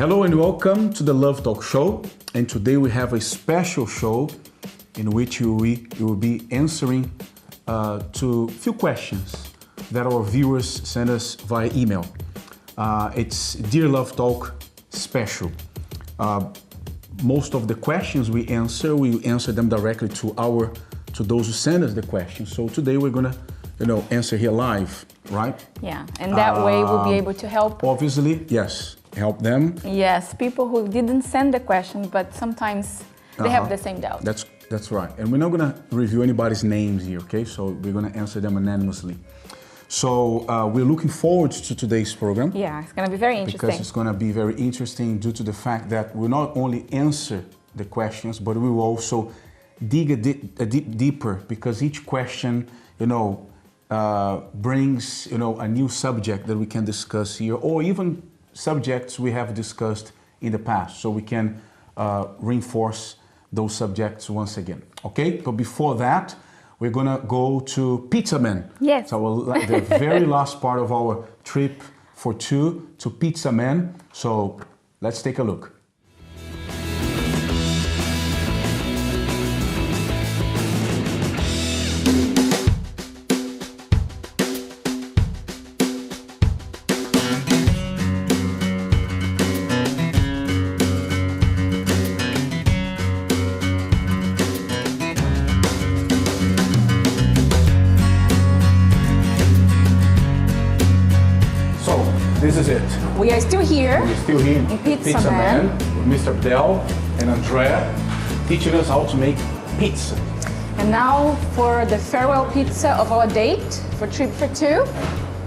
Hello and welcome to the Love Talk Show. And today we have a special show in which we will be answering to a few questions that our viewers send us via email. It's Dear Love Talk Special. Most of the questions we answer them directly to those who send us the questions. So today we're gonna, answer here live, right? Yeah, and that way we'll be able to help. Obviously, yes, help them. Yes, people who didn't send the question, but sometimes they have the same doubt. That's right. And we're not gonna review anybody's names here, okay? So we're gonna answer them anonymously. So we're looking forward to today's program. Yeah, it's gonna be very interesting. Because it's gonna be very interesting due to the fact that we'll not only answer the questions, but we will also dig a deep deeper, because each question, brings, a new subject that we can discuss here, or even subjects we have discussed in the past, so we can reinforce those subjects once again, okay? But before that, we're gonna go to Pizza Man. Yes. So the very last part of our trip for two to Pizza Man. So let's take a look. This is it. We are still here. We're still here in Pizza Man. With Mr. Abdel and Andrea teaching us how to make pizza. And now for the farewell pizza of our date for trip for two.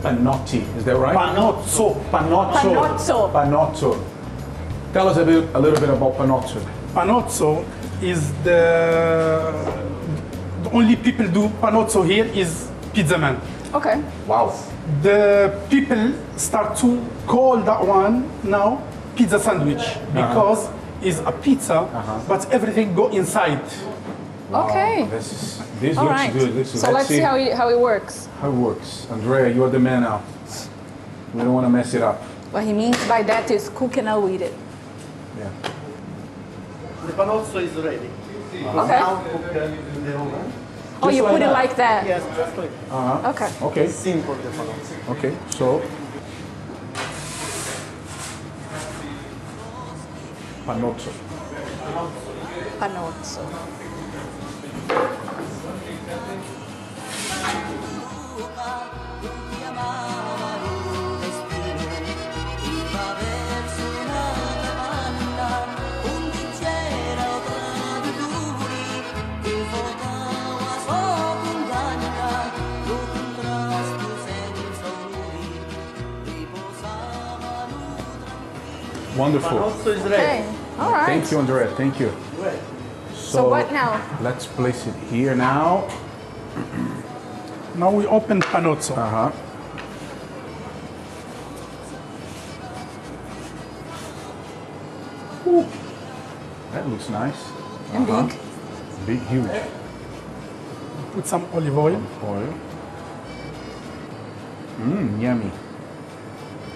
Panotti, is that right? Panozzo. Panozzo. Tell us a little bit about panozzo. Panozzo is the only people do panozzo here is Pizza Man. Okay. Wow. The people start to call that one now pizza sandwich because it's a pizza, but everything go inside. Wow. Okay. This All looks right. good. So let's see how it works. How it works. Andrea, you are the man now. We don't want to mess it up. What he means by that is cook and I'll eat it. Yeah. The panozzo is ready. Okay. Now cook in the oven. Oh, you like put it that? like that? Yes, just like Okay. Okay. simple the panozzo. Okay. So panozzo. Panozzo. Wonderful. Panozzo is Okay. ready. All right. Thank you, Andrea. Thank you. Ready. So what now? Let's place it here now. Now we open panozzo. Ooh, that looks nice. And big. Big, huge. Put some olive oil. Oil. Yummy.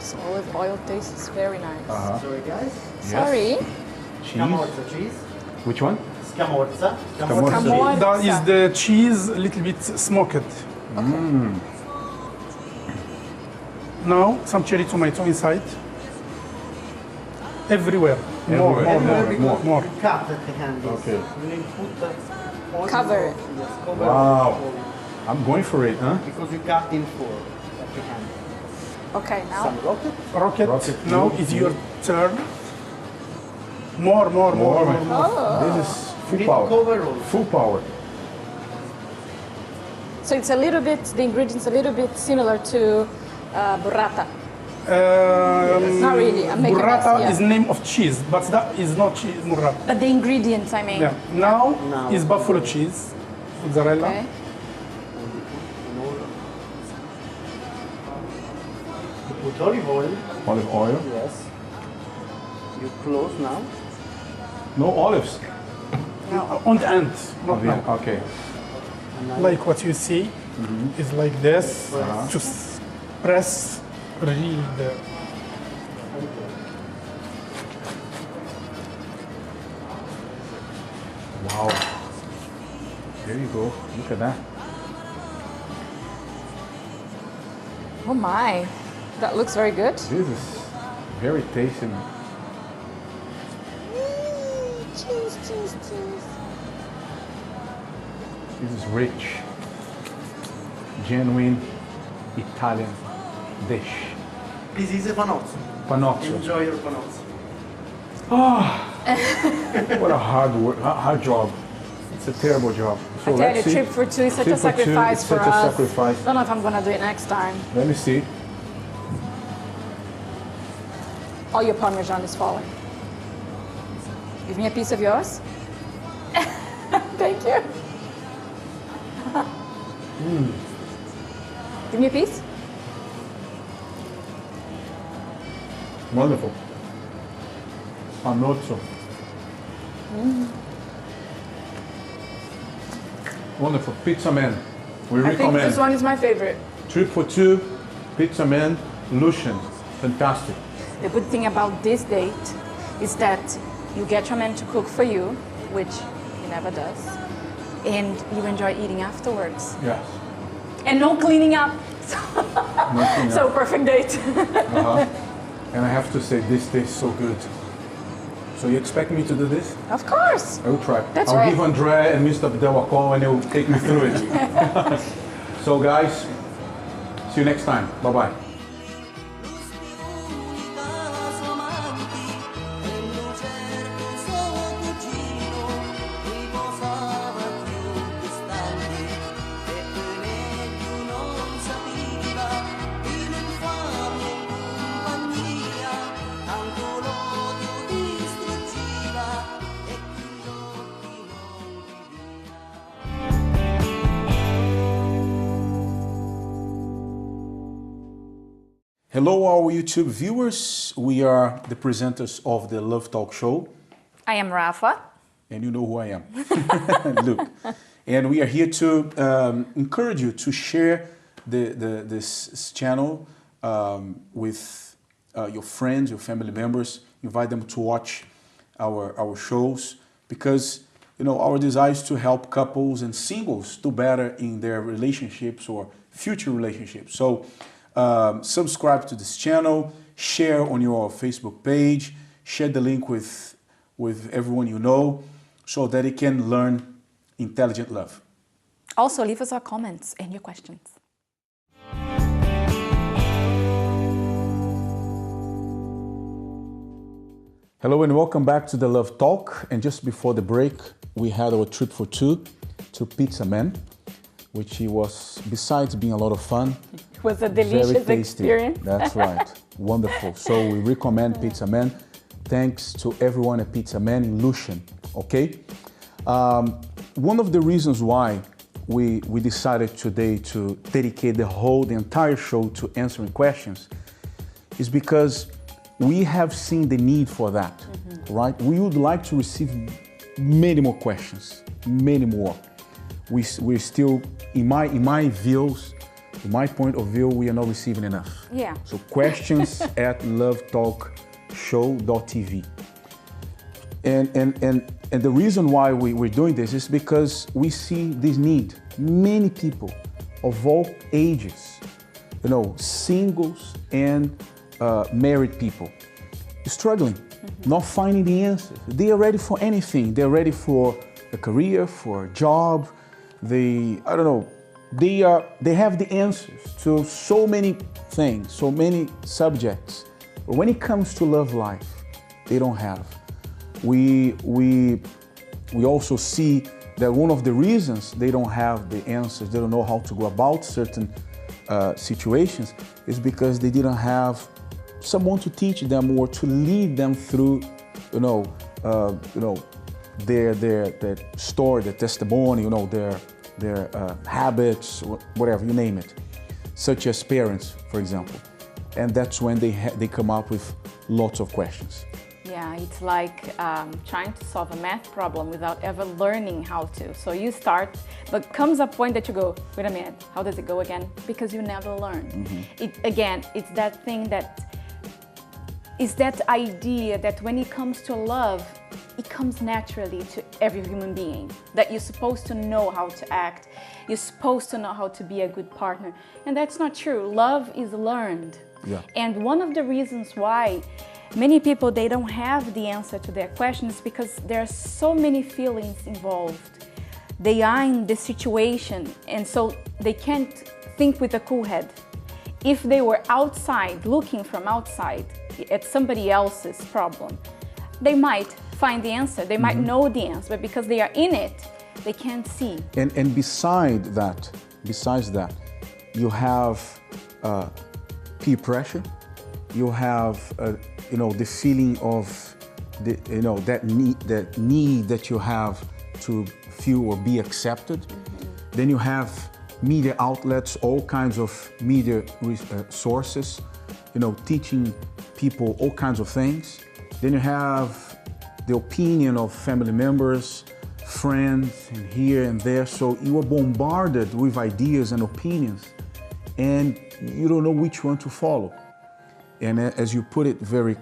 So olive oil tastes very nice. Sorry guys. Sorry. Cheese. Scamorza cheese. Which one? Scamorza. Scamorza. Scamorza. That is the cheese a little bit smoked. Now some cherry tomato inside. Everywhere. More. You cut at the hand. Yes. Okay. You need to put oil. Cover it. Yes, cover. Wow. Oil. I'm going for it, huh? Because you cut in four at the hand. Okay, now. Some rocket. Rocket. Now is your turn. More. This is You full need power. to cover all. Full power. So it's a little bit, the ingredients a little bit similar to burrata. Not really, I'm making Burrata this, yeah. is name of cheese, but that is not cheese, burrata. But the ingredients, I mean. Yeah. Now Now. is buffalo cheese, mozzarella. Okay. You put olive oil. Olive oil. Yes. You close now. No olives. On the end, not now. Okay. Like what you see is like this. Just press really the There you go. Look at that. Oh my, that looks very good. This is very tasty. Cheese, cheese, cheese. This is rich, genuine Italian dish. This is a panozzo. Panozzo. Enjoy your panozzo. What a hard job. It's a terrible job. So I tell you, trip for two is such a sacrifice for us. Such a sacrifice. Don't know if I'm gonna do it next time. Let me see. All your Parmesan is falling. Give me a piece of yours. Thank you. Give me a piece. Wonderful. Panozzo. Wonderful. Pizza Man. We I think recommend. this one is my favorite. Trip for two, Pizza Man, Lucian. Fantastic. The good thing about this date is that you get your man to cook for you, which he never does, and you enjoy eating afterwards. Yes. And no cleaning up. Nothing So else. perfect date. And I have to say, this tastes so good. So you expect me to do this? Of course. I will try. That's I'll right. give Andrea and Mr. Abdel a call and they'll take me through it. So guys, see you next time. Bye-bye. Hello, our YouTube viewers. We are the presenters of the Love Talk Show. I am Rafa. And you know who I am, Luke. And we are here to encourage you to share this channel with your friends, your family members. Invite them to watch our shows because our desire is to help couples and singles do better in their relationships or future relationships. So subscribe to this channel, share on your Facebook page, share the link with everyone you know so that they can learn intelligent love. Also, leave us our comments and your questions. Hello and welcome back to the Love Talk. And just before the break, we had our trip for two to Pizza Man, which he was, besides being a lot of fun, It was a delicious very tasty. experience. That's right. Wonderful. So we recommend Pizza Man. Thanks to everyone at Pizza Man in Lucian. Okay. One of the reasons why we decided today to dedicate the entire show to answering questions is because we have seen the need for that, right? We would like to receive many more questions, many more. We're still, in my views, in my point of view, we are not receiving enough. Yeah. So questions at lovetalkshow.tv. And the reason why we're doing this is because we see this need. Many people of all ages, singles and married people, struggling, not finding the answers. They are ready for anything. They're ready for a career, for a job. They have the answers to so many things, so many subjects. But when it comes to love life, they don't have. We also see that one of the reasons they don't have the answers, they don't know how to go about certain situations, is because they didn't have someone to teach them or to lead them through, their story, their testimony, their habits, whatever, you name it, such as parents, for example. And that's when they come up with lots of questions. Yeah, it's like trying to solve a math problem without ever learning how to. So you start, but comes a point that you go, wait a minute, how does it go again? Because you never learn. It's that thing that is that idea that when it comes to love, comes naturally to every human being, that you're supposed to know how to act, you're supposed to know how to be a good partner. And that's not true. Love is learned. Yeah. And one of the reasons why many people, they don't have the answer to their questions because there are so many feelings involved. They are in the situation, and so they can't think with a cool head. If they were outside, looking from outside at somebody else's problem, they might find the answer, they might know the answer, but because they are in it, they can't see. And besides that, you have peer pressure, you have the feeling of that need that you have to feel or be accepted. Then you have media outlets, all kinds of media sources, teaching people all kinds of things. Then you have the opinion of family members, friends, and here and there. So you are bombarded with ideas and opinions, and you don't know which one to follow. And as you put it very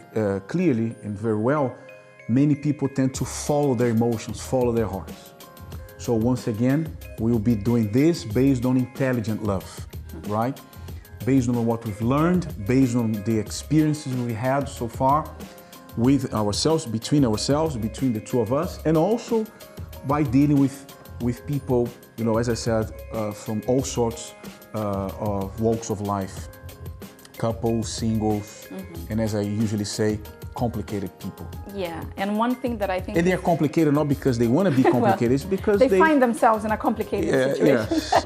clearly and very well, many people tend to follow their emotions, follow their hearts. So once again, we will be doing this based on intelligent love, right? Based on what we've learned, based on the experiences we had so far with ourselves, between the two of us, and also by dealing with people, as I said, from all sorts of walks of life, couples, singles, and as I usually say, complicated people. Yeah, and one thing that I think... And they're complicated not because they want to be complicated, it's because they find themselves in a complicated situation. Yes,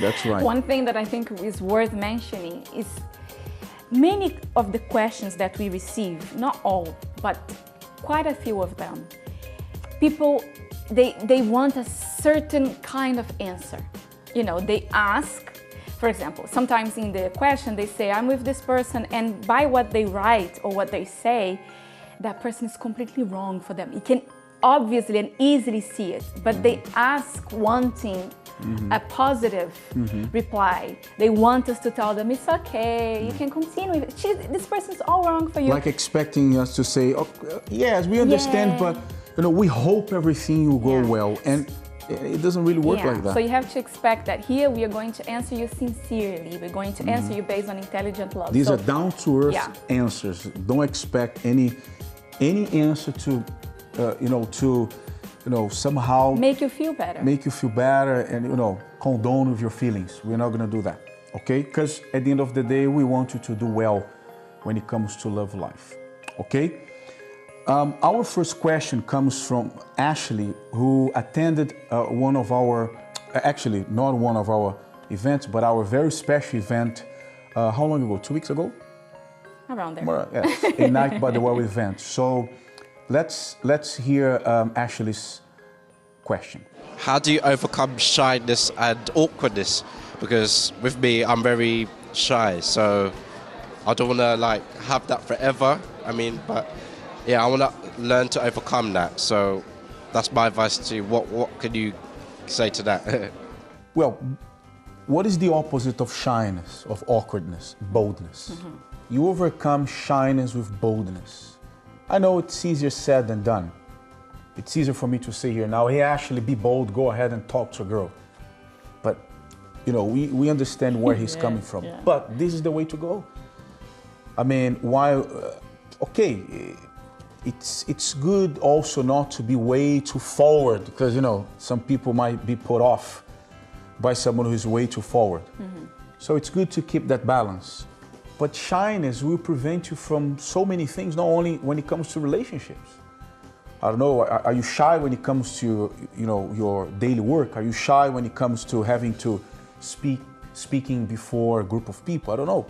that's right. One thing that I think is worth mentioning is many of the questions that we receive, not all, but quite a few of them, people, they want a certain kind of answer. They ask, for example, sometimes in the question they say, I'm with this person, and by what they write or what they say, that person is completely wrong for them. You can obviously and easily see it, but they ask wanting a positive reply. They want us to tell them, it's okay, you can continue. This person's all wrong for you. Like expecting us to say, oh, yes, we understand, but we hope everything will go well. And it doesn't really work like that. So you have to expect that here we are going to answer you sincerely. We're going to answer you based on intelligent love. These are down-to-earth answers. Don't expect any answer to, somehow make you feel better. Make you feel better and, condone with your feelings. We're not going to do that, okay? Because at the end of the day, we want you to do well when it comes to love life, okay? Our first question comes from Ashley, who attended one of our, actually not one of our events, but our very special event, how long ago? 2 weeks ago? Around there. Yes, a Night by the Well event. So let's hear Ashley's question. How do you overcome shyness and awkwardness? Because with me, I'm very shy, so I don't want to have that forever. But yeah, I want to learn to overcome that. So that's my advice to you. What can you say to that? Well, what is the opposite of shyness, of awkwardness? Boldness. You overcome shyness with boldness. I know it's easier said than done. It's easier for me to say here now, hey, Ashley, be bold, go ahead and talk to a girl. But, we understand where he's coming from. Yeah. But this is the way to go. It's good also not to be way too forward because, some people might be put off by someone who's way too forward. So it's good to keep that balance. But shyness will prevent you from so many things, not only when it comes to relationships. I don't know, are you shy when it comes to, your daily work? Are you shy when it comes to having to speaking before a group of people? I don't know.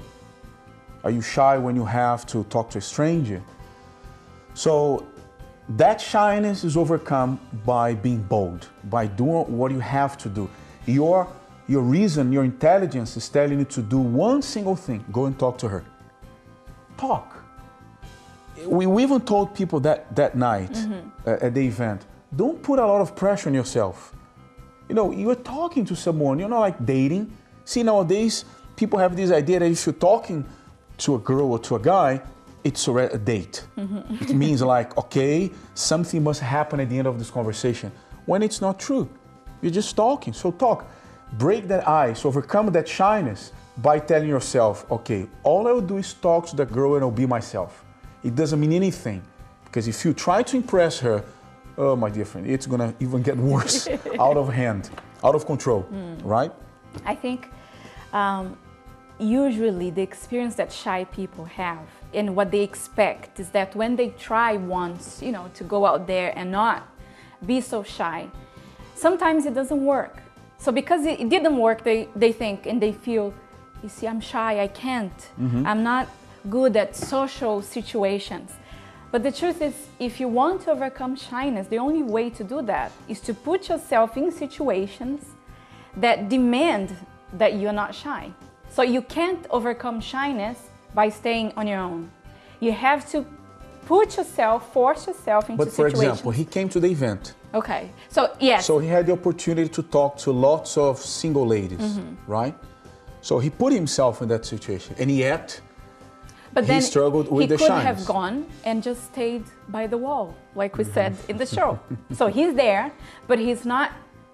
Are you shy when you have to talk to a stranger? So that shyness is overcome by being bold, by doing what you have to do. Your reason, your intelligence is telling you to do one single thing. Go and talk to her. Talk. We even told people that night at the event, don't put a lot of pressure on yourself. You're talking to someone, you're not like dating. See, nowadays, people have this idea that if you're talking to a girl or to a guy, it's already a date. It means like, okay, something must happen at the end of this conversation. When it's not true. You're just talking, so talk. Break that ice, overcome that shyness by telling yourself, okay, all I will do is talk to that girl and I'll be myself. It doesn't mean anything. Because if you try to impress her, oh my dear friend, it's gonna even get worse, out of hand, out of control, right? I think usually the experience that shy people have and what they expect is that when they try once, you know, to go out there and not be so shy, sometimes it doesn't work. So because it didn't work, they think and they feel, you see, I'm shy, I can't. I'm not good at social situations. But the truth is, if you want to overcome shyness, the only way to do that is to put yourself in situations that demand that you're not shy. So you can't overcome shyness by staying on your own. You have to put yourself, force yourself into But for situations. example, he came to the event. Okay, so yes. So he had the opportunity to talk to lots of single ladies, right? So he put himself in that situation, and yet But he then struggled with the he could shyness. have gone and just stayed by the wall, like we said in the show. So he's there, but he's not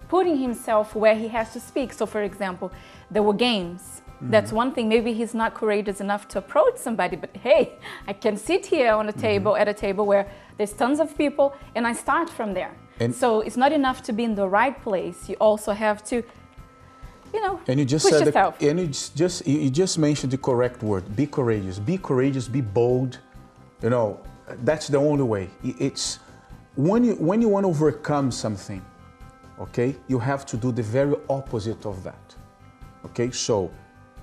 putting himself where he has to speak. So for example, there were games. That's one thing. Maybe he's not courageous enough to approach somebody, but hey, I can sit here on a table, at a table where there's tons of people, and I start from there. And so it's not enough to be in the right place. You also have to, you know, And you just push said, yourself. and you just mentioned the correct word. Be courageous. Be courageous. Be bold. You know, that's the only way. It's when you want to overcome something, okay, you have to do the very opposite of that. Okay, so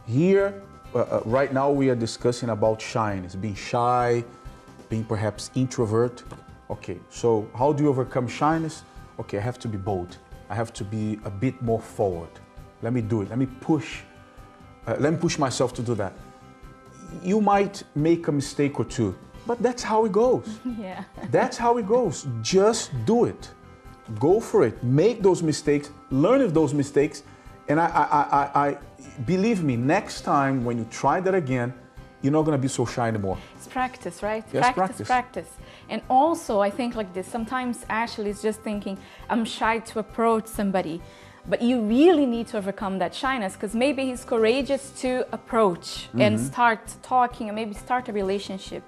here, right now, we are discussing about shyness, being shy, being perhaps introvert. Okay, so how do you overcome shyness? Okay, I have to be bold. I have to be a bit more forward. Let me do it. Let me push myself to do that. You might make a mistake or two, but that's how it goes. Yeah. That's how it goes. Just do it. Go for it. Make those mistakes. Learn of those mistakes. And I believe me, next time when you try that again, you're not going to be so shy anymore. It's practice, right? Yes, Practice. And also, I think like this, sometimes Ashley is just thinking, I'm shy to approach somebody. But you really need to overcome that shyness, because maybe he's courageous to approach and start talking or maybe start a relationship.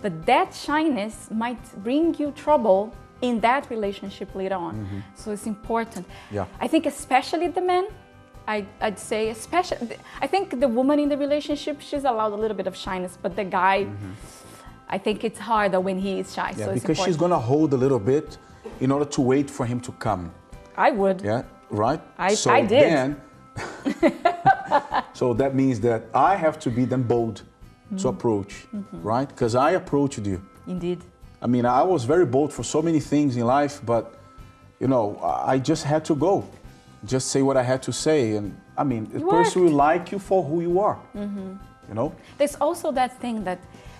But that shyness might bring you trouble in that relationship later on. So it's important. Yeah. I think especially the men, I'd say especially, I think the woman in the relationship, she's allowed a little bit of shyness, but the guy, I think it's harder when he is shy. Yeah, so it's because she's important. going to hold a little bit in order to wait for him to come. I would. Yeah, right? I did. Then, so that means that I have to be then bold to approach, right? Because I approached you. Indeed. I mean, I was very bold for so many things in life, but, you know, I just had to go. Just say what I had to say. And, I mean, the person will like you for who you are, you know? There's also that thing that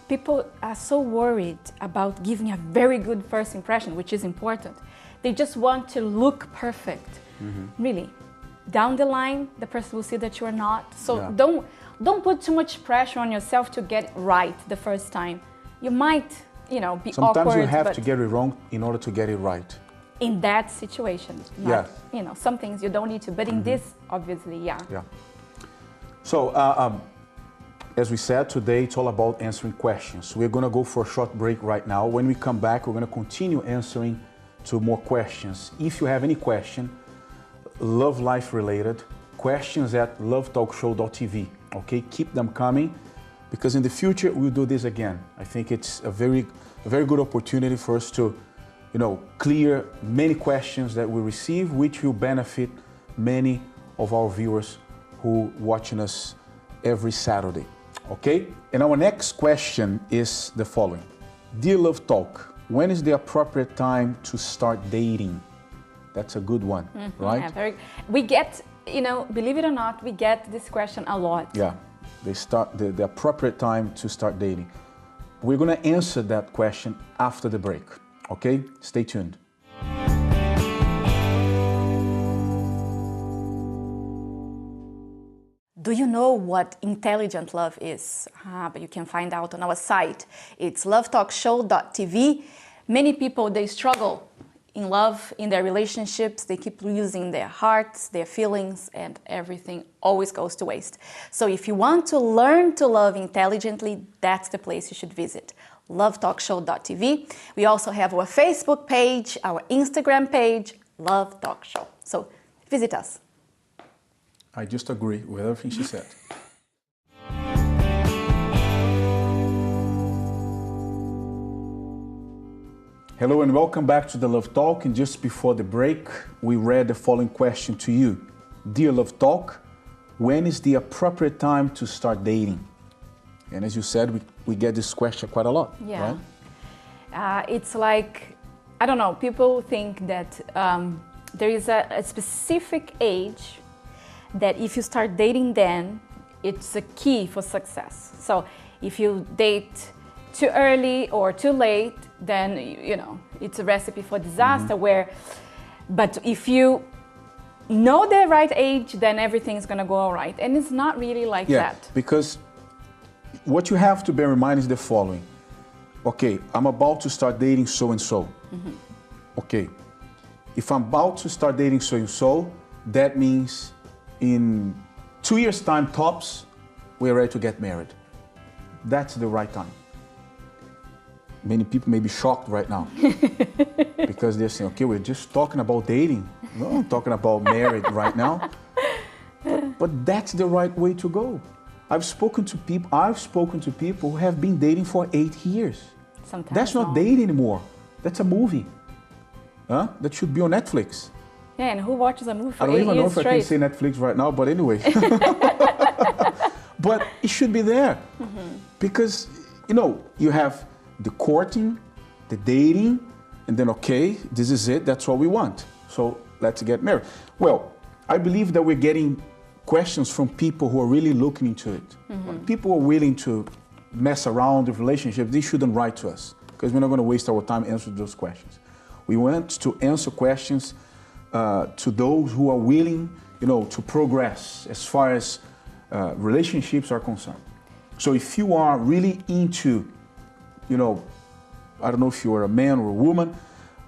people are so worried about giving a very good first impression, which is important. They just want to look perfect. Really. Down the line, the person will see that you are not. So Yeah. don't put too much pressure on yourself to get it right the first time. You might, you know, be awkward. Sometimes you have but to get it wrong in order to get it right. in that situation. Not, Yeah. You know, some things you don't need to, but in this, obviously, yeah. Yeah. So, as we said, today it's all about answering questions. We're going to go for a short break right now. When we come back, we're going to continue answering to more questions. If you have any question, love life related, questions at lovetalkshow.tv. Okay, keep them coming, because in the future we'll do this again. I think it's a very good opportunity for us to, you know, clear many questions that we receive, which will benefit many of our viewers who watching us every Saturday. Okay? And our next question is the following. Dear Love Talk, when is the appropriate time to start dating? That's a good one, right? Yeah, we get, you know, believe it or not, we get this question a lot. Yeah, the appropriate time to start dating. We're going to answer that question after the break. Okay? Stay tuned. do you know what intelligent love is? But you can find out on our site. It's lovetalkshow.tv. Many people, they struggle in love, in their relationships. They keep losing their hearts, their feelings, and everything always goes to waste. So if you want to learn to love intelligently, that's the place you should visit. lovetalkshow.tv. We also have our Facebook page, our Instagram page, Love Talk Show. So visit us. I just agree with everything she said. Hello and welcome back to the Love Talk. And just before the break, we read the following question to you. Dear Love Talk, when is the appropriate time to start dating? And as you said, we get this question quite a lot, Yeah. right? It's like, I don't know, people think that there is a specific age that if you start dating then, it's a key for success. So if you date too early or too late, then, you know, it's a recipe for disaster but if you know the right age, then everything's gonna go all right. And it's not really like that. Because what you have to bear in mind is the following. Okay, I'm about to start dating so-and-so. Okay, if I'm about to start dating so-and-so, that means in 2 years' time tops, we're ready to get married. That's the right time. Many people may be shocked right now because they're saying, okay, we're just talking about dating. No, I'm talking about married right now. But that's the right way to go. I've spoken to people who have been dating for 8 years. Sometimes That's not dating anymore. That's a movie. That should be on Netflix. Yeah, and who watches a movie for I don't 8 even know years if I straight? can say Netflix right now, but anyway. But it should be there. Because, you know, you have the courting, the dating, and then, okay, this is it, that's what we want. So let's get married. Well, I believe that we're getting questions from people who are really looking into it. When people are willing to mess around with relationships, they shouldn't write to us because we're not going to waste our time answering those questions. We want to answer questions to those who are willing, you know, to progress as far as relationships are concerned. So if you are really into, you know, I don't know if you're a man or a woman,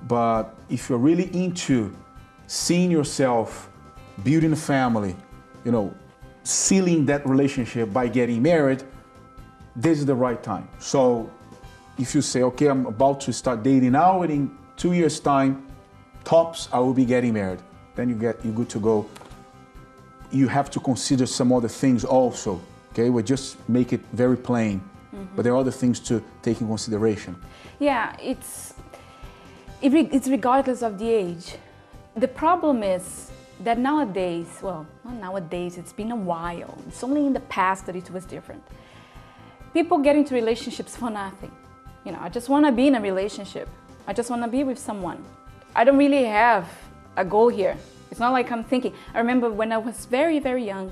but if you're really into seeing yourself building a family, you know, sealing that relationship by getting married, this is the right time. So if you say, okay, I'm about to start dating now, and in 2 years' time, tops, I will be getting married, then you're good to go. You have to consider some other things also, okay? We just make it very plain, but there are other things to take in consideration. Yeah, it's regardless of the age. The problem is that nowadays, well, not nowadays, it's been a while. It's only in the past that it was different. People get into relationships for nothing. You know, I just want to be in a relationship. I just want to be with someone. I don't really have a goal here. It's not like I'm thinking. I remember when I was very, very young,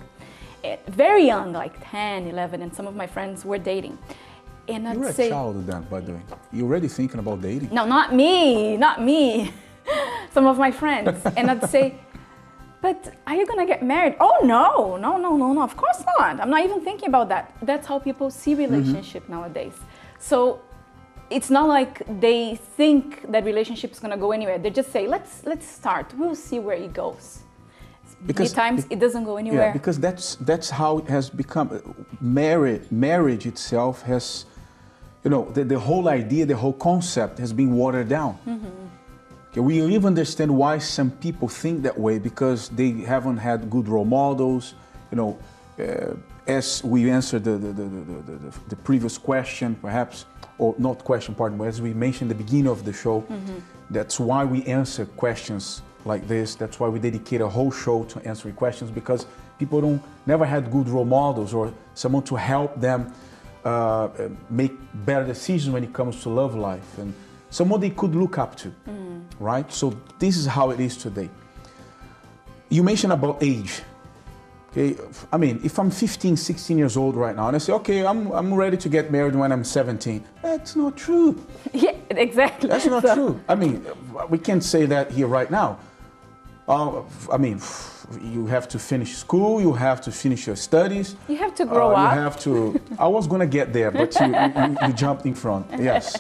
like 10, 11, and some of my friends were dating. And I'd You're say, a child then, by the way. You're already thinking about dating? no, not me. Some of my friends. And I'd say, but are you gonna get married? Oh, no, of course not. I'm not even thinking about that. That's how people see relationship nowadays. So it's not like they think that relationship is gonna go anywhere. They just say, let's start. We'll see where it goes. Many times it doesn't go anywhere. Yeah, because that's how it has become. Marriage itself has, you know, the whole idea, the whole concept has been watered down. Okay, we even understand why some people think that way, because they haven't had good role models. You know, as we answered the previous question, perhaps, or not question, pardon, but as we mentioned at the beginning of the show, that's why we answer questions like this. That's why we dedicate a whole show to answering questions, because people never had good role models or someone to help them make better decisions when it comes to love life, and someone they could look up to, right? So this is how it is today. You mentioned about age. Okay, I mean, if I'm 15, 16 years old right now and I say, okay, I'm ready to get married when I'm 17, that's not true. Yeah, exactly. That's not true. I mean, we can't say that here right now. I mean, you have to finish school, you have to finish your studies. You have to grow up. You have to, I was going to get there, but you jumped in front. Yes.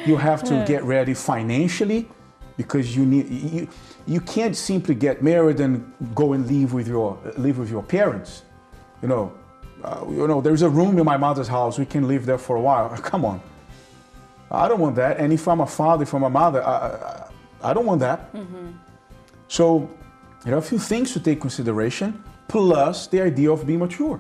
You have to get ready financially because you can't simply get married and go and live with your parents. You know, there's a room in my mother's house. We can live there for a while. Come on. I don't want that. And if I'm a father, if I'm a mother, I don't want that. Mm-hmm. So, there are a few things to take consideration, plus the idea of being mature,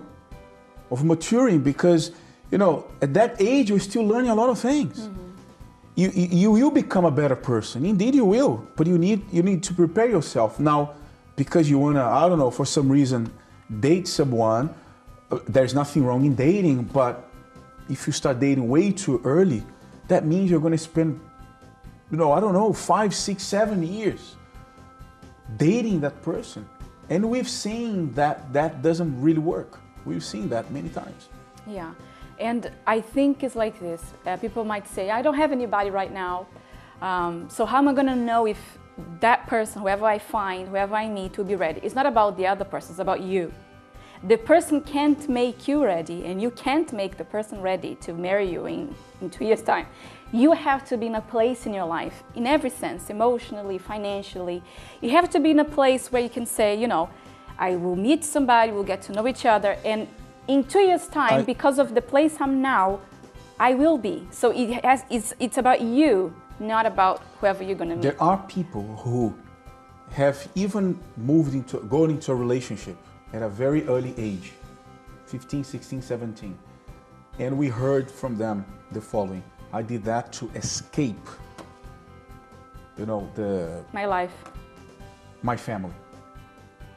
of maturing, because, you know, at that age, you're still learning a lot of things. Mm-hmm. You will become a better person. Indeed, you will. But you need to prepare yourself. Now, because you want to, I don't know, for some reason, date someone, there's nothing wrong in dating, but if you start dating way too early, that means you're going to spend, you know, I don't know, 5, 6, 7 years dating that person. And we've seen that doesn't really work. We've seen that many times. Yeah. And I think it's like this. People might say, I don't have anybody right now. So how am I going to know if that person, whoever I find, whoever I meet, will be ready? It's not about the other person, it's about you. The person can't make you ready, and you can't make the person ready to marry you in 2 years' time. You have to be in a place in your life, in every sense, emotionally, financially. You have to be in a place where you can say, you know, I will meet somebody, we'll get to know each other, and in 2 years' time, because of the place I'm now, I will be. So it's about you, not about whoever you're going to meet. There are people who have even gone into a relationship at a very early age, 15, 16, 17. And we heard from them the following: I did that to escape, you know, my life, my family.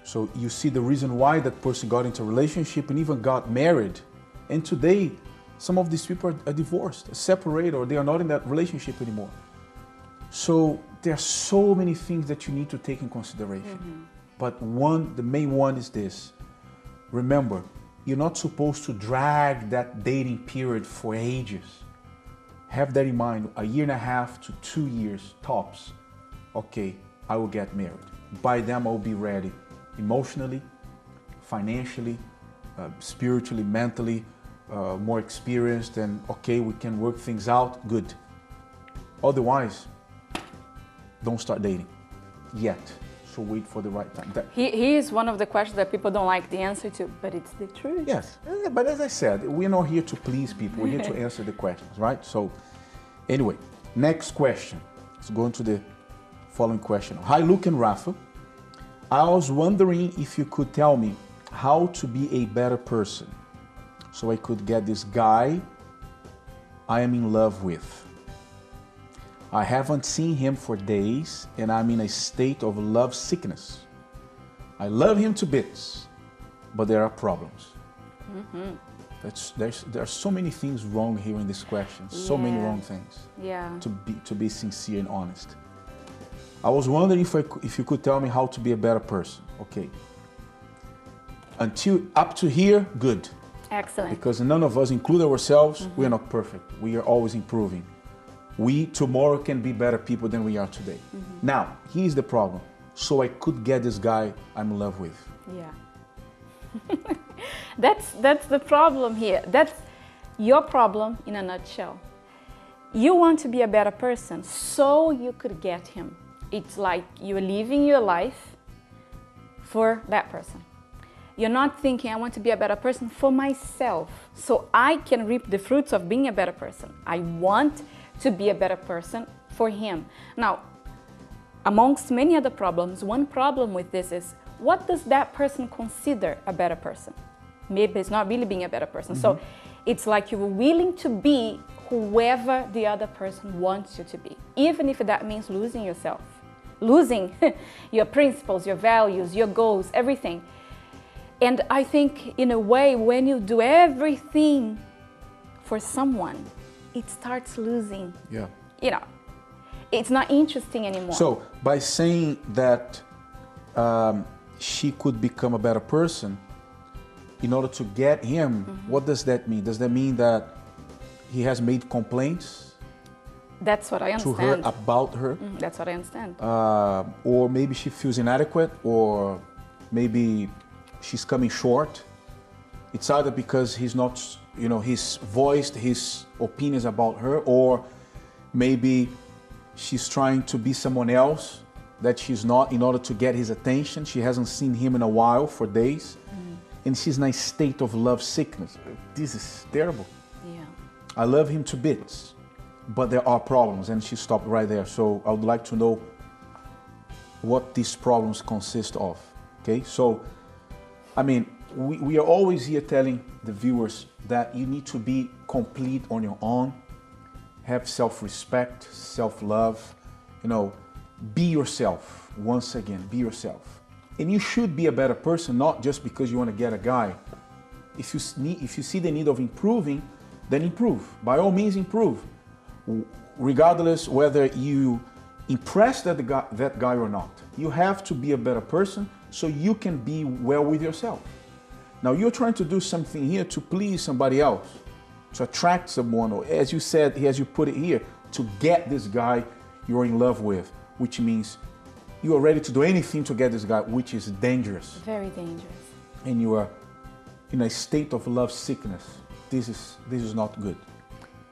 So you see the reason why that person got into a relationship and even got married. And today, some of these people are divorced, separated, or they are not in that relationship anymore. So there are so many things that you need to take in consideration. Mm-hmm. But the main one is this. Remember, you're not supposed to drag that dating period for ages. Have that in mind, 1.5 to 2 years tops. Okay, I will get married. By then I'll be ready. Emotionally, financially, spiritually, mentally, more experienced, and okay, we can work things out, good. Otherwise, don't start dating yet. So wait for the right time. He is one of the questions that people don't like the answer to, but it's the truth. Yes, but as I said, we're not here to please people. We're here to answer the questions, right? So anyway, next question. Let's go into the following question. Hi, Luke and Rafa. I was wondering if you could tell me how to be a better person so I could get this guy I am in love with. I haven't seen him for days and I'm in a state of love sickness. I love him to bits, but there are problems. Mm-hmm. There are so many things wrong here in this question, so many wrong things. Yeah. To be sincere and honest. I was wondering if you could tell me how to be a better person. Okay. Up to here, good. Excellent. Because none of us, including ourselves, we are not perfect. We are always improving. We tomorrow can be better people than we are today. Mm-hmm. Now, here's the problem. So I could get this guy I'm in love with. Yeah. That's the problem here. That's your problem in a nutshell. You want to be a better person so you could get him. It's like you're living your life for that person. You're not thinking, I want to be a better person for myself so I can reap the fruits of being a better person. I want to be a better person for him. Now, amongst many other problems, one problem with this is, what does that person consider a better person? Maybe it's not really being a better person. Mm-hmm. So it's like you're willing to be whoever the other person wants you to be, even if that means losing yourself, losing your principles, your values, your goals, everything. And I think in a way, when you do everything for someone, it starts losing. Yeah. You know, it's not interesting anymore. So by saying that she could become a better person in order to get him, what does that mean? Does that mean that he has made complaints That's what I to her, understand. about her. That's what I understand. Or maybe she feels inadequate, or maybe she's coming short. It's either because he's not, he's voiced his opinions about her, or maybe she's trying to be someone else that she's not in order to get his attention. She hasn't seen him in a while, for days, and she's in a state of love sickness. This is terrible. Yeah. I love him to bits, but there are problems, and she stopped right there. So I would like to know what these problems consist of. Okay, so I mean, we are always here telling the viewers that you need to be complete on your own, have self-respect, self-love, be yourself. Once again, be yourself. And you should be a better person, not just because you want to get a guy. If you see the need of improving, then improve. By all means, improve. Regardless whether you impress that guy or not. You have to be a better person so you can be well with yourself. Now you're trying to do something here to please somebody else, to attract someone, or as you said, as you put it here, to get this guy you're in love with, which means you are ready to do anything to get this guy, which is dangerous. Very dangerous. And you are in a state of love sickness. This is not good.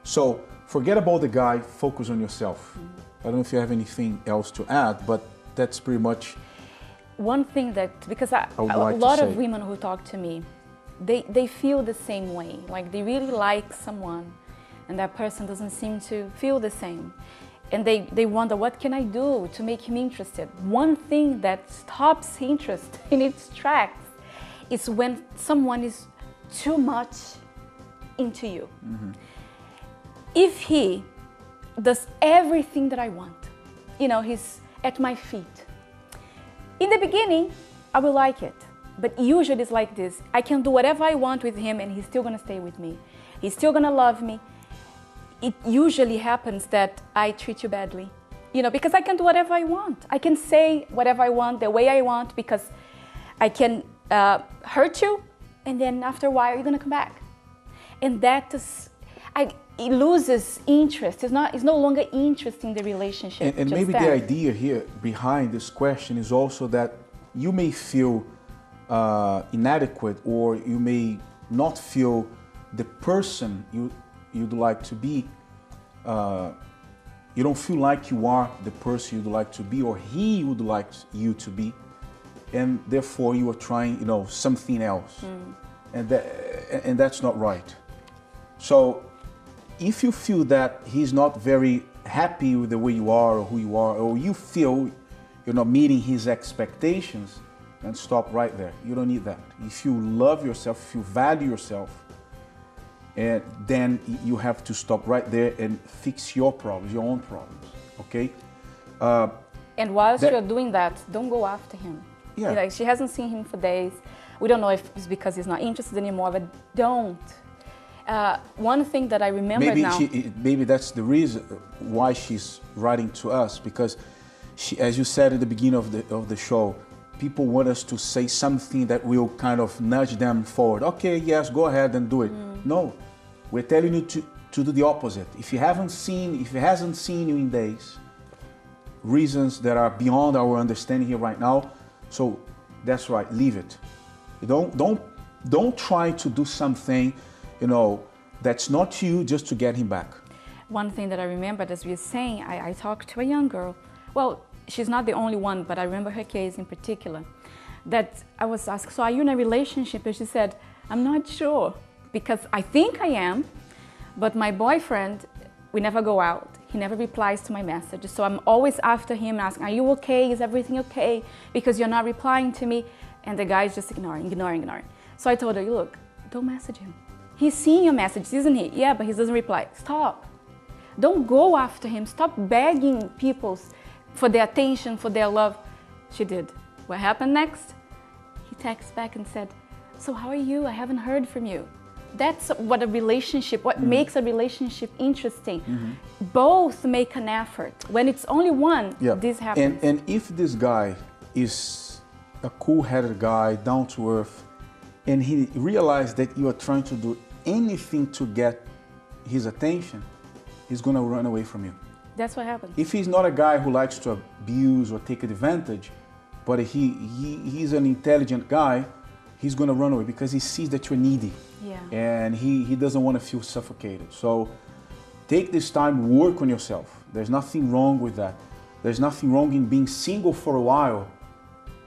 So forget about the guy, focus on yourself. I don't know if you have anything else to add, but that's pretty much one thing that, because a lot of women who talk to me, they feel the same way. Like they really like someone and that person doesn't seem to feel the same. And they wonder, what can I do to make him interested? One thing that stops interest in its tracks is when someone is too much into you. If he does everything that I want, he's at my feet. In the beginning, I will like it, but usually it's like this. I can do whatever I want with him and he's still gonna stay with me. He's still gonna love me. It usually happens that I treat you badly, because I can do whatever I want. I can say whatever I want, the way I want, because I can hurt you, and then after a while, you're gonna come back. And that is, it loses interest. It's no longer interested in the relationship. And maybe the idea here behind this question is also that you may feel inadequate, or you may not feel the person you'd like to be. You don't feel like you are the person you'd like to be, or he would like you to be, and therefore you are trying, something else, and that's not right. So if you feel that he's not very happy with the way you are or who you are, or you feel you're not meeting his expectations, then stop right there. You don't need that. If you love yourself, if you value yourself, and then you have to stop right there and fix your problems, your own problems, okay? And whilst you're doing that, don't go after him. Yeah. She hasn't seen him for days. We don't know if it's because he's not interested anymore, but don't. One thing that I remember now... Maybe that's the reason why she's writing to us, because she, as you said at the beginning of the show, people want us to say something that will kind of nudge them forward. Okay, yes, go ahead and do it. No, we're telling you to do the opposite. If he hasn't seen you in days, reasons that are beyond our understanding here right now, so that's right, leave it. Don't try to do something, that's not you, just to get him back. One thing that I remembered, as we were saying, I talked to a young girl. Well, she's not the only one, but I remember her case in particular, that I was asked, so are you in a relationship? And she said, I'm not sure, because I think I am, but my boyfriend, we never go out. He never replies to my messages. So I'm always after him, asking, are you okay? Is everything okay? Because you're not replying to me. And the guy's just ignoring. So I told her, look, don't message him. He's seeing your messages, isn't he? Yeah, but he doesn't reply. Stop. Don't go after him. Stop begging people for their attention, for their love. She did. What happened next? He texted back and said, so how are you? I haven't heard from you. That's what makes a relationship interesting. Both make an effort. When it's only one, this happens. And if this guy is a cool-headed guy, down to earth, and he realized that you are trying to do anything to get his attention, he's gonna run away from you. That's what happens. If he's not a guy who likes to abuse or take advantage, but he's an intelligent guy, he's going to run away because he sees that you're needy. Yeah. And he doesn't want to feel suffocated. So take this time, work on yourself. There's nothing wrong with that. There's nothing wrong in being single for a while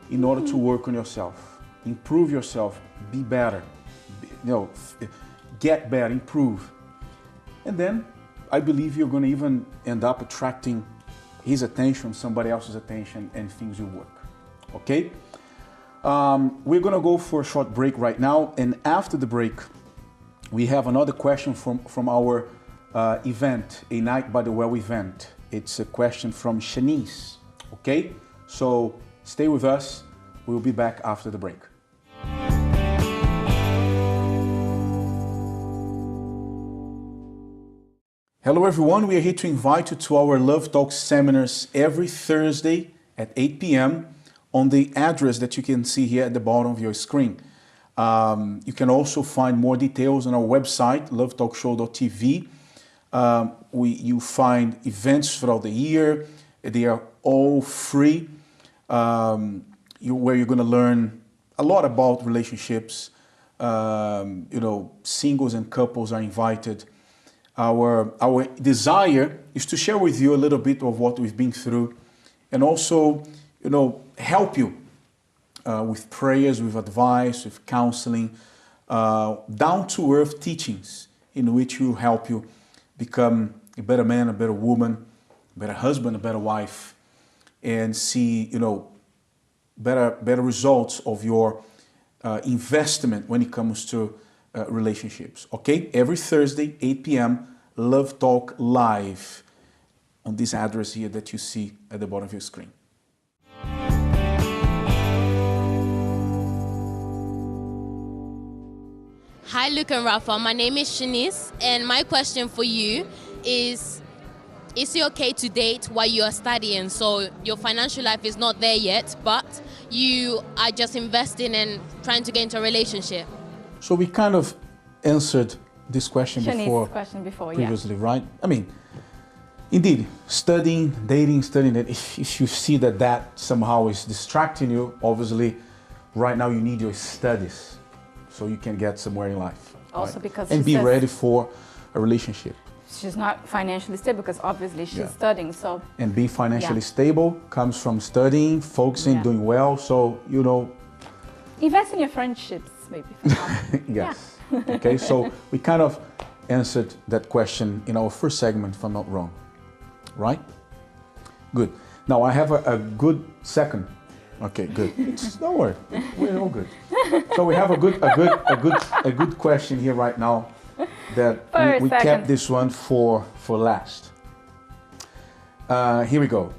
in order to work on yourself. Improve yourself, be better, get better, improve. And then I believe you're going to even end up attracting his attention, somebody else's attention, and things will work. Okay? We're going to go for a short break right now, and after the break, we have another question from our event, A Night by the Well event. It's a question from Shanice. Okay? So stay with us. We'll be back after the break. Hello everyone, we are here to invite you to our Love Talk seminars every Thursday at 8 p.m. on the address that you can see here at the bottom of your screen. You can also find more details on our website, lovetalkshow.tv. You find events throughout the year. They are all free, where you're going to learn a lot about relationships. Singles and couples are invited. Our desire is to share with you a little bit of what we've been through, and also, help you with prayers, with advice, with counseling, down-to-earth teachings in which will help you become a better man, a better woman, a better husband, a better wife, and see, better results of your investment when it comes to relationships. Okay, every Thursday, 8 p.m., Love Talk Live on this address here that you see at the bottom of your screen. Hi, Luke and Rafa. My name is Shanice, and my question for you is it okay to date while you are studying? So your financial life is not there yet, but you are just investing and trying to get into a relationship. So we kind of answered this question before, previously, right? I mean, indeed, dating, if you see that somehow is distracting you, obviously, right now you need your studies so you can get somewhere in life. Also right? because and be ready for a relationship. She's not financially stable because obviously she's studying, so... And being financially stable comes from studying, focusing, doing well, so, invest in your friendships, maybe. Yes. Okay, so we kind of answered that question in our first segment, if I'm not wrong. Right? Good. Now I have a good second. Okay, good. Don't worry, we're all good. So we have a good question here right now that we kept this one for last. Here we go.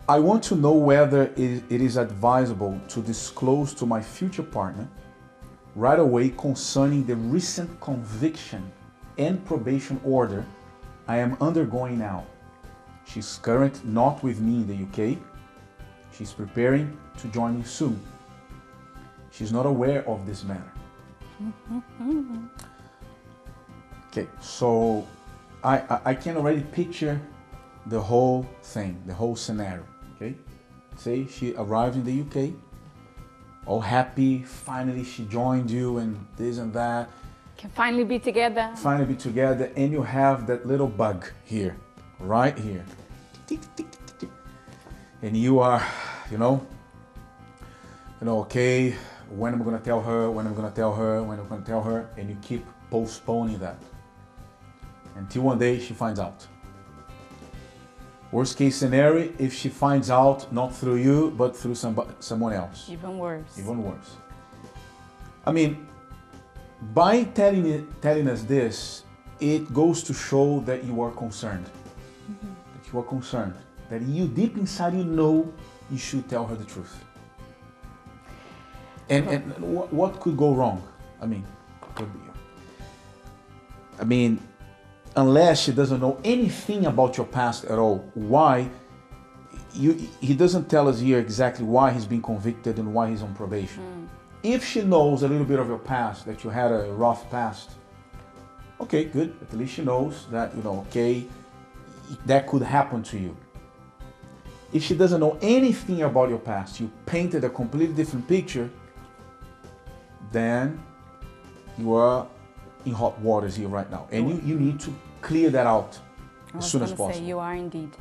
I want to know whether it is advisable to disclose to my future partner right away concerning the recent conviction and probation order I am undergoing now. She's currently not with me in the UK. She's preparing to join me soon. She's not aware of this matter. Okay, so I can already picture the whole thing, the whole scenario. Okay, say she arrived in the UK, all happy, finally she joined you and this and that. Can finally be together. Finally be together, and you have that little bug here, right here. And you are, okay, when am I gonna tell her, when I'm gonna tell her, when I'm gonna tell her, and you keep postponing that. Until one day she finds out. Worst case scenario, if she finds out not through you, but through someone else. Even worse. Even worse. I mean, by telling us this, it goes to show that you are concerned. Mm-hmm. That you are concerned. That you deep inside you should tell her the truth. And what could go wrong? Unless she doesn't know anything about your past at all, he doesn't tell us here exactly why he's been convicted and why he's on probation. If she knows a little bit of your past, that you had a rough past, okay, good. At least she knows that, okay, that could happen to you. If she doesn't know anything about your past, you painted a completely different picture, then you are in hot waters here right now. And you need to clear that out as soon as possible. You are indeed.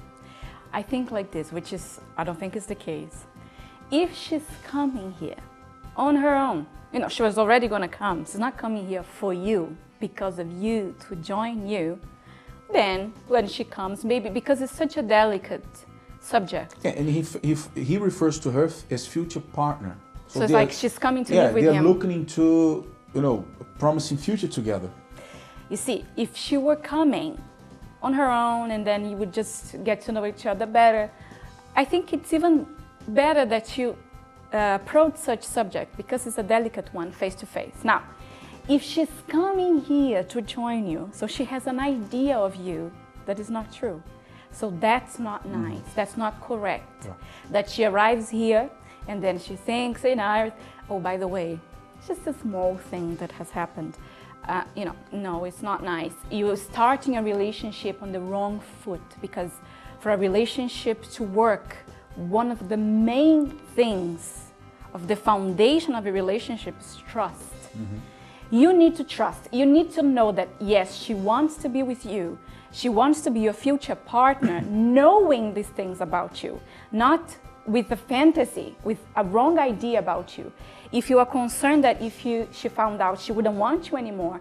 I think like this, which is, I don't think is the case. If she's coming here on her own, you know, she was already going to come. She's not coming here for you, because of you, to join you. Then when she comes, maybe because it's such a delicate subject. Yeah, and he refers to her as future partner. So it's like she's coming to live with him. Yeah, they're looking into, you know, a promising future together. You see, if she were coming on her own and then you would just get to know each other better, I think it's even better that you approach such subject, because it's a delicate one, face to face. Now, if she's coming here to join you, so she has an idea of you that is not true. So that's not nice, that's not correct. Yeah. That she arrives here and then she thinks, you know, oh, by the way, it's just a small thing that has happened. You know, no, it's not nice. You're starting a relationship on the wrong foot, because for a relationship to work, one of the main things of the foundation of a relationship is trust. You need to trust. You need to know that, yes, she wants to be with you. She wants to be your future partner, knowing these things about you, not with a fantasy, with a wrong idea about you. If you are concerned that she found out she wouldn't want you anymore,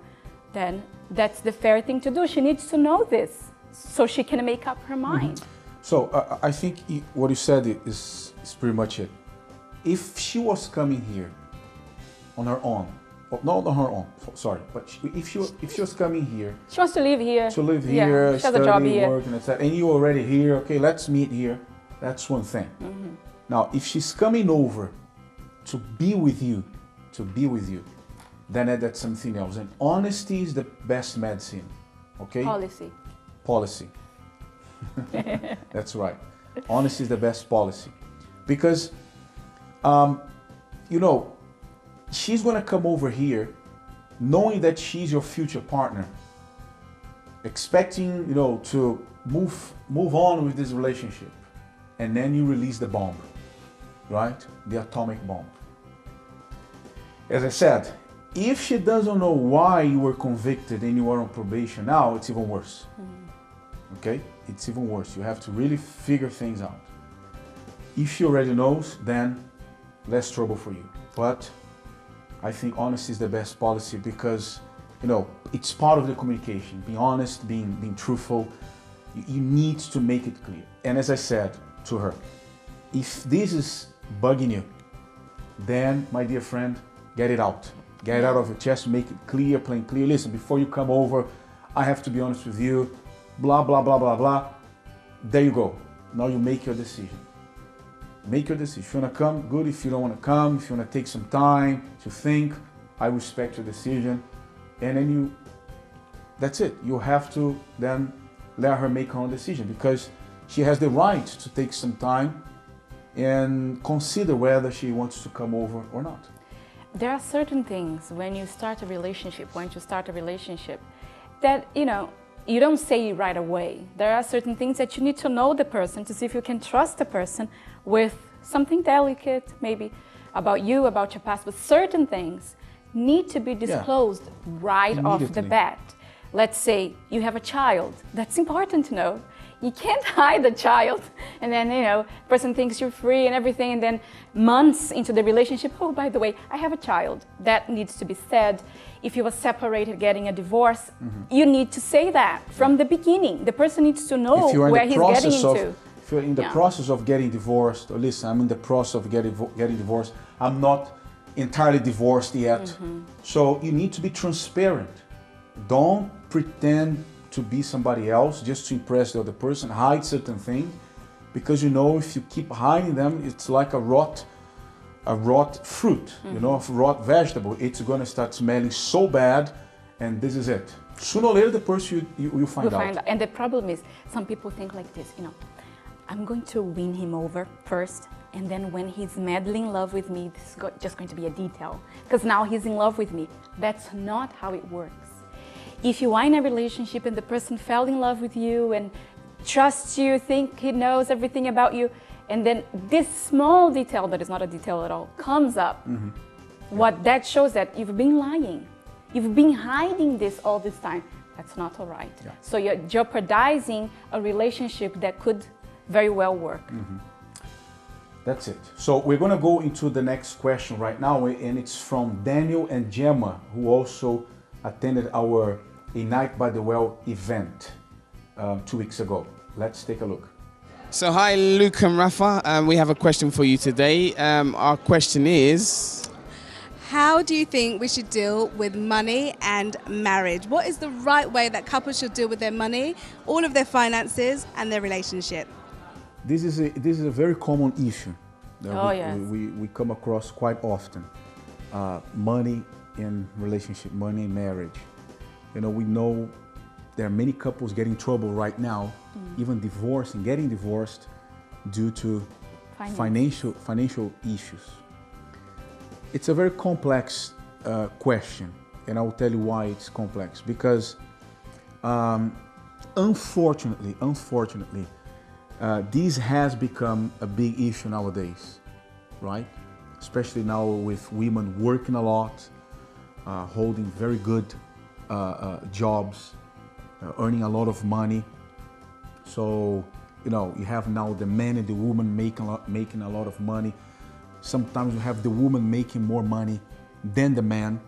then that's the fair thing to do. She needs to know this so she can make up her mind. So I think what you said is pretty much it. If she was coming here on her own, not on her own, sorry, but if she was coming here, she wants to live here. To live Yeah, here, she has a job study, here. work, and etc. And you already here. Okay, let's meet here. That's one thing. Now, if she's coming over to be with you, then that's something else. And honesty is the best medicine. Okay. Policy. That's right. Honesty is the best policy, because you know, she's going to come over here knowing that she's your future partner, expecting, you know, to move on with this relationship, and then you release the bomb, right? The atomic bomb. As I said, if she doesn't know why you were convicted and you are on probation now, it's even worse. Okay? It's even worse. You have to really figure things out. If she already knows, then less trouble for you. But I think honesty is the best policy, because, you know, it's part of the communication. Being honest, being truthful. You need to make it clear. And as I said to her, if this is bugging you, then, my dear friend, get it out. Get it out of your chest, make it clear, plain clear. Listen, before you come over, I have to be honest with you, blah, blah, blah, blah, blah. There you go. Now you make your decision. Make your decision. If you want to come, good. If you don't want to come, if you want to take some time to think, I respect your decision. And then that's it. You have to then let her make her own decision, because she has the right to take some time and consider whether she wants to come over or not. There are certain things when you start a relationship, that, you know, you don't say right away. There are certain things that you need to know the person to see if you can trust the person with something delicate, maybe about you, about your past, but certain things need to be disclosed right off the bat. Let's say you have a child. That's important to know. You can't hide the child, and then, you know, person thinks you're free and everything, and then months into the relationship, oh, by the way, I have a child. That needs to be said. If you were separated, getting a divorce, you need to say that from the beginning. The person needs to know where he's getting into. If you're in the process of getting divorced, or listen, I'm in the process of getting divorced, I'm not entirely divorced yet. So you need to be transparent. Don't pretend to be somebody else just to impress the other person. Hide certain things, because you know, if you keep hiding them, it's like a rot fruit, you know, a rot vegetable. It's going to start smelling so bad, and this is it. Sooner or later, the person you find out. And the problem is, some people think like this, you know, I'm going to win him over first, and then when he's madly in love with me, this is just going to be a detail, because now he's in love with me. That's not how it works. If you are in a relationship and the person fell in love with you and trusts you, think he knows everything about you, and then this small detail that is not a detail at all comes up. What that shows that you've been lying. You've been hiding this all this time. That's not all right. Yeah. So you're jeopardizing a relationship that could very well work. That's it. So we're going to go into the next question right now, and it's from Daniel and Gemma, who also attended our A Night by the Well event 2 weeks ago. Let's take a look. So hi, Luke and Rafa. We have a question for you today. Our question is, how do you think we should deal with money and marriage? What is the right way that couples should deal with their money, all of their finances, and their relationship? This is a very common issue that yes. we come across quite often. Money in relationship, money in marriage. You know, we know there are many couples getting in trouble right now, even divorced and getting divorced due to financial issues. It's a very complex question, and I will tell you why it's complex. Because unfortunately, this has become a big issue nowadays, right? Especially now with women working a lot, holding very good jobs, earning a lot of money. So, you know, you have now the man and the woman making a lot of money. Sometimes you have the woman making more money than the man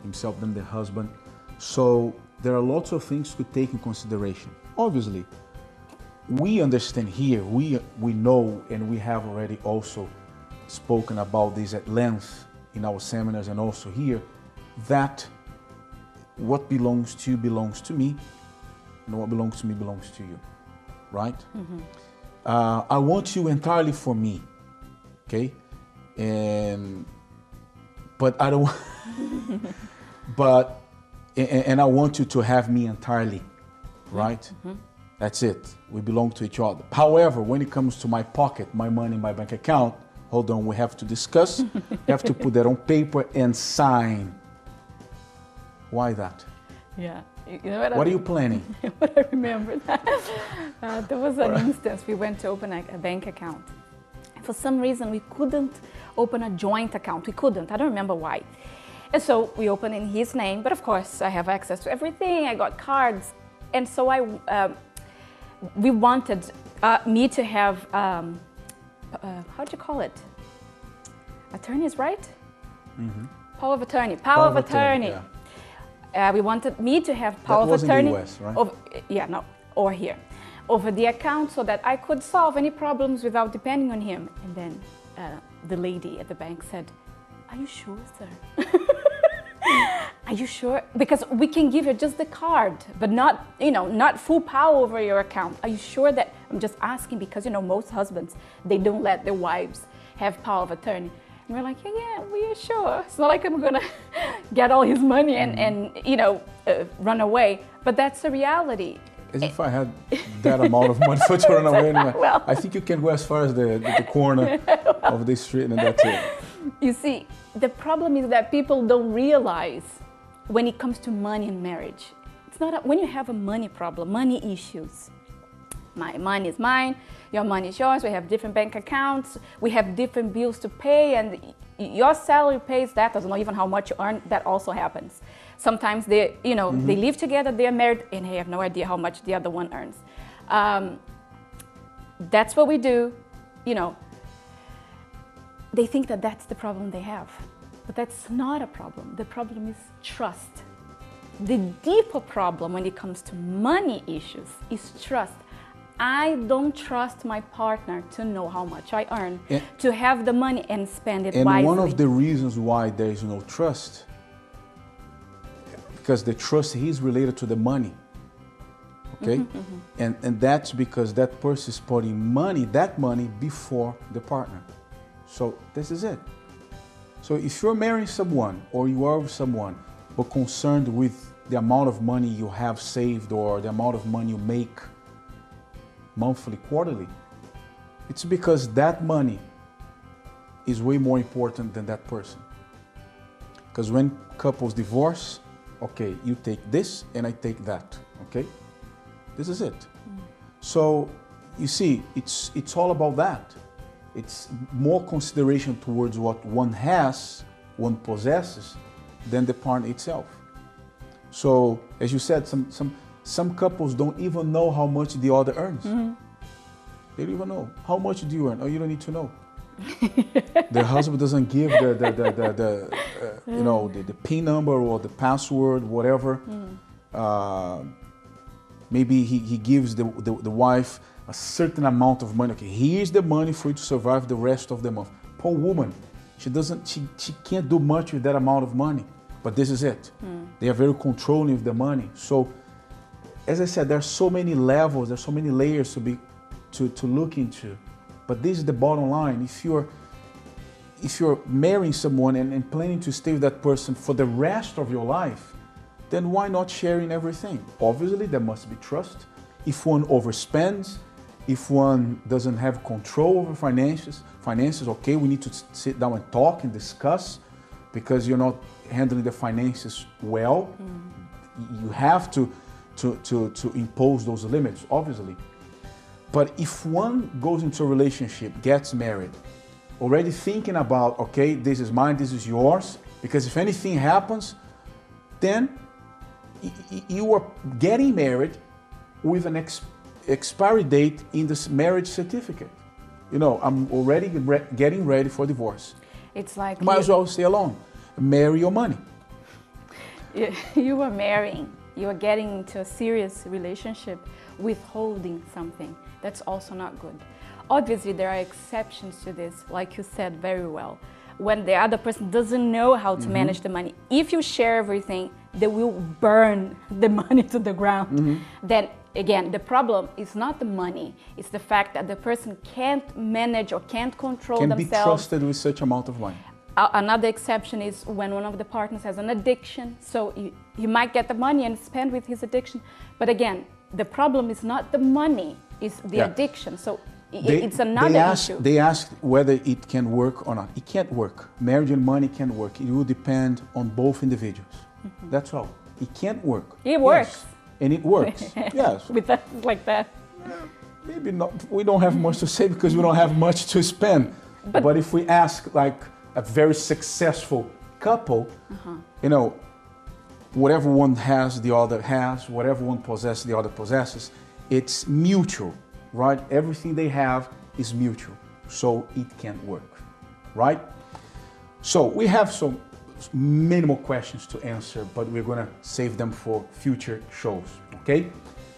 himself, than the husband. So there are lots of things to take in consideration. Obviously, we understand here, we know, and we have already also spoken about this at length in our seminars and also here, that what belongs to you belongs to me, and what belongs to me belongs to you, right? I want you entirely for me, okay? But I don't and I want you to have me entirely, right? That's it. We belong to each other. However, when it comes to my pocket, my money, my bank account, hold on, we have to discuss. We have to put that on paper and sign. Why that? Yeah. You know What are you planning? What I remember that there was an instance we went to open a bank account. For some reason, we couldn't open a joint account. We couldn't. I don't remember why. And so we opened in his name, but of course I have access to everything. I got cards, and so we wanted me to have how do you call it? Attorneys, right? Power of attorney. Power of attorney. Yeah. We wanted me to have power of attorney. That was in the US, right? Or here, over the account, so that I could solve any problems without depending on him. And then the lady at the bank said, "Are you sure, sir? Are you sure? Because we can give you just the card, but not full power over your account. Are you sure that?" I'm just asking because most husbands, they don't let their wives have power of attorney. And we're like, yeah, we are sure. It's not like I'm gonna get all his money and run away. But that's the reality. As if I had that amount of money for to run away anyway. Well, I think you can go as far as the corner of the street and that's it. You see, the problem is that people don't realize when it comes to money in marriage. It's not when you have a money problem, money issues. My money is mine, your money is yours, we have different bank accounts, we have different bills to pay, and your salary pays that, doesn't know even how much you earn, that also happens. Sometimes they live together, they're married, and they have no idea how much the other one earns. That's what we do, They think that that's the problem they have, but that's not a problem. The problem is trust. The deeper problem when it comes to money issues is trust. I don't trust my partner to know how much I earn, to have the money and spend it wisely. And one of the reasons why there is no trust, because the trust is related to the money, okay? And that's because that person is putting that money before the partner. So this is it. So if you're marrying someone or you are with someone but concerned with the amount of money you have saved or the amount of money you make monthly, quarterly, it's because that money is way more important than that person. Because when couples divorce, okay, you take this and I take that, okay? This is it. So you see, it's all about that. It's more consideration towards what one has, one possesses, than the partner itself. So as you said, some couples don't even know how much the other earns. They don't even know. How much do you earn? Oh, you don't need to know. The husband doesn't give the PIN number or the password, whatever. Maybe he gives the wife a certain amount of money. Okay, here's the money for you to survive the rest of the month. Poor woman, she can't do much with that amount of money. But this is it. They are very controlling of the money. So, as I said, there are so many levels, there's so many layers to look into. But this is the bottom line. If you're marrying someone and planning to stay with that person for the rest of your life, then why not sharing everything? Obviously, there must be trust. If one overspends, if one doesn't have control over finances, okay, we need to sit down and talk and discuss, because you're not handling the finances well. You have to impose those limits, obviously. But if one goes into a relationship, gets married, already thinking about, okay, this is mine, this is yours, because if anything happens, then you are getting married with an expiry date in this marriage certificate. You know, I'm already getting ready for divorce. It's like might as well stay alone. Marry your money. You are marrying. You are getting into a serious relationship withholding something. That's also not good. Obviously, there are exceptions to this, like you said very well. When the other person doesn't know how to manage the money, if you share everything, they will burn the money to the ground. Then again, the problem is not the money, it's the fact that the person can't manage or can't control themselves. Can be trusted with such amount of money. Another exception is when one of the partners has an addiction. So he might get the money and spend with his addiction. But again, the problem is not the money, it's the addiction. So it's another issue. They asked whether it can work or not. It can't work. Marriage and money can't work. It will depend on both individuals. That's all. It can't work. It works. Yes. And it works. Yes. With that, like that. Maybe not. We don't have much to say because we don't have much to spend. But if we ask like a very successful couple, you know, whatever one has, the other has. Whatever one possesses, the other possesses. It's mutual, right? Everything they have is mutual. So it can work, right? So we have some many more questions to answer, but we're going to save them for future shows, okay?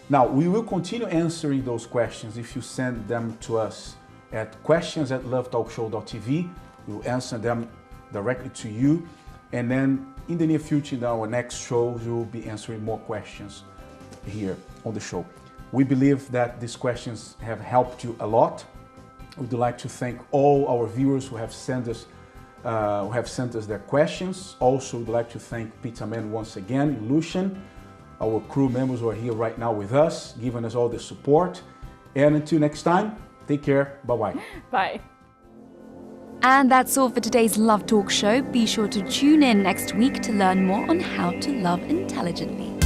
Now, we will continue answering those questions if you send them to us at questions@lovetalkshow.tv. We will answer them directly to you, and then in the near future, in our next shows, we will be answering more questions here on the show. We believe that these questions have helped you a lot. We'd like to thank all our viewers who have sent us their questions. Also, we'd like to thank Pizza Man once again, Lucian, our crew members who are here right now with us, giving us all the support. And until next time, take care. Bye-bye. Bye. And that's all for today's Love Talk show. Be sure to tune in next week to learn more on how to love intelligently.